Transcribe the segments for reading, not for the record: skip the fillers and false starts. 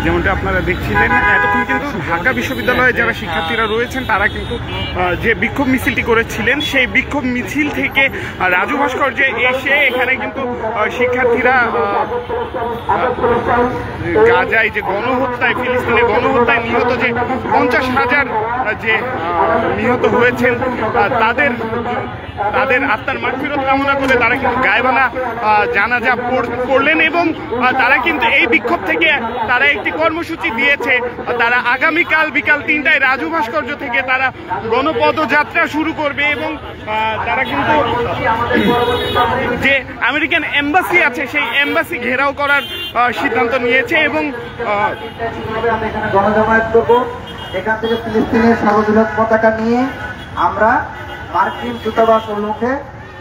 যেমনটা আপনারা দেখছিলেন, এতক্ষণ কিন্তু ঢাকা বিশ্ববিদ্যালয়ে যারা শিক্ষার্থীরা রয়েছেন তারা কিন্তু যে বিক্ষোভ মিছিলটি করেছিলেন সেই বিক্ষোভ মিছিল থেকে রাজু ভাস্কর্যে এসে এখানে কিন্তু শিক্ষার্থীরা গাজায় যে গণহত্যায়, ফিলিস্তিনের গণহত্যায় নিহত যে 50,000 যে নিহত হয়েছেন তাদের আত্মার মাগফিরাত কামনা করে তারা কিন্তু গায়বানা জানাজা পড়লেন এবং তারা কিন্তু এই বিক্ষোভ থেকে তারা একটি কর্মসূচি দিয়েছে। তারা আগামীকাল বিকাল 3টায় রাজু ভাস্কর্য থেকে তারা গণপদযাত্রা শুরু করবে এবং তারা কিন্তু যে আমেরিকান এম্বাসি আছে সেই এম্বাসি ঘেরাও করার সিদ্ধান্ত নিয়েছে এবং গণজমায়েত করব। এখান থেকে ফিলিস্তিনের সর্ববৃহৎ পতাকা নিয়ে আমরা মার্কিন দূতাবাস অভিমুখে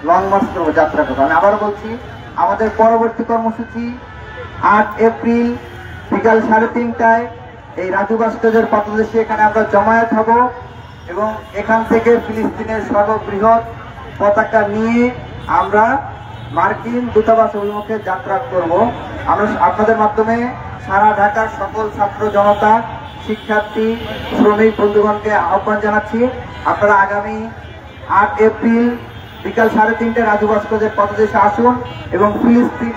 লং মার্চ করবো, যাত্রা করবো। আমি আবার বলছি, আমাদের পরবর্তী কর্মসূচি 8 এপ্রিল বিকাল 3:30টায় এই রাজু ভাস্কর্যের পাদদেশে এখানে আমরা জমায়েত হব এবং এখান থেকে ফিলিস্তিনের সর্ববৃহৎ পতাকা নিয়ে আমরা মার্কিন দূতাবাস অভিমুখে যাত্রা করব। আমরা আপনাদের মাধ্যমে সারা ঢাকার সকল ছাত্র জনতা, শিক্ষার্থী, শ্রমিক বন্ধুগণকে আহ্বান জানাচ্ছি, আপনারা আগামী 8 এপ্রিল বিকাল 3:30টায় রাজু ভাস্কর্যের পদদেশে আসুন এবং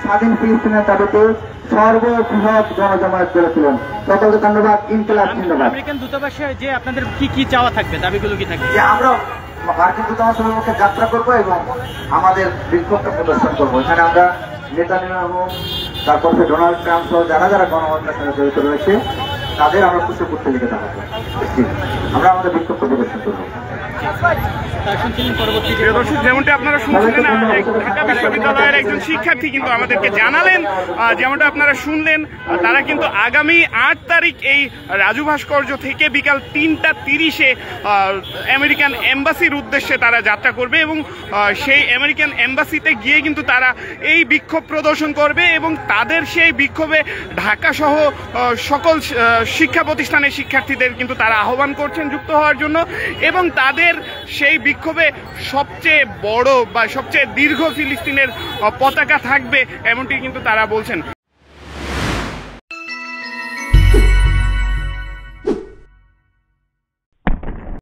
স্বাধীন ফিলিস্তিনের দাবিতে সর্ববৃহৎ গণজমায়েত করে তুলুন। সকলকে ধন্যবাদ। ইনকিলাব জিন্দাবাদ। আমেরিকান দূতাবাসে যে আপনাদের কি চাওয়া থাকবে, দাবিগুলো কি থাকবে? যে আমরা মার্কিন দূতাবাসের মুখে যাত্রা করবো এবং আমাদের বিক্ষোভটা প্রদর্শন করবো। এখানে আমরা নেতানিয়াহু, তারপর ডোনাল্ড ট্রাম্প সহ যারা যারা গণহত্যার সাথে জড়িত রয়েছে তাদের আমরা খুশি করতে লিখে জানাবো। আমরা আমাদের বিক্ষোভ প্রদর্শন করবো। দর্শক, যেমনটা আপনারা শুনছিলেন, ঢাকা বিশ্ববিদ্যালয়ের একজন শিক্ষার্থী কিন্তু আমাদেরকে জানালেন, যেমনটা আপনারা শুনলেন, তারা কিন্তু আগামী 8 তারিখ এই রাজু ভাস্কর্য থেকে বিকাল 3:30-এ আমেরিকান এম্বাসির উদ্দেশ্যে তারা যাত্রা করবে এবং সেই আমেরিকান এম্বাসিতে গিয়ে কিন্তু তারা এই বিক্ষোভ প্রদর্শন করবে এবং তাদের সেই বিক্ষোভে ঢাকা সহ সকল শিক্ষা প্রতিষ্ঠানের শিক্ষার্থীদের কিন্তু তারা আহ্বান করছেন যুক্ত হওয়ার জন্য এবং তাদের সেই বিক্ষোভে সবচেয়ে বড় বা সবচেয়ে দীর্ঘ ফিলিস্তিনের পতাকা থাকবে এমনটি কিন্তু তারা বলছেন।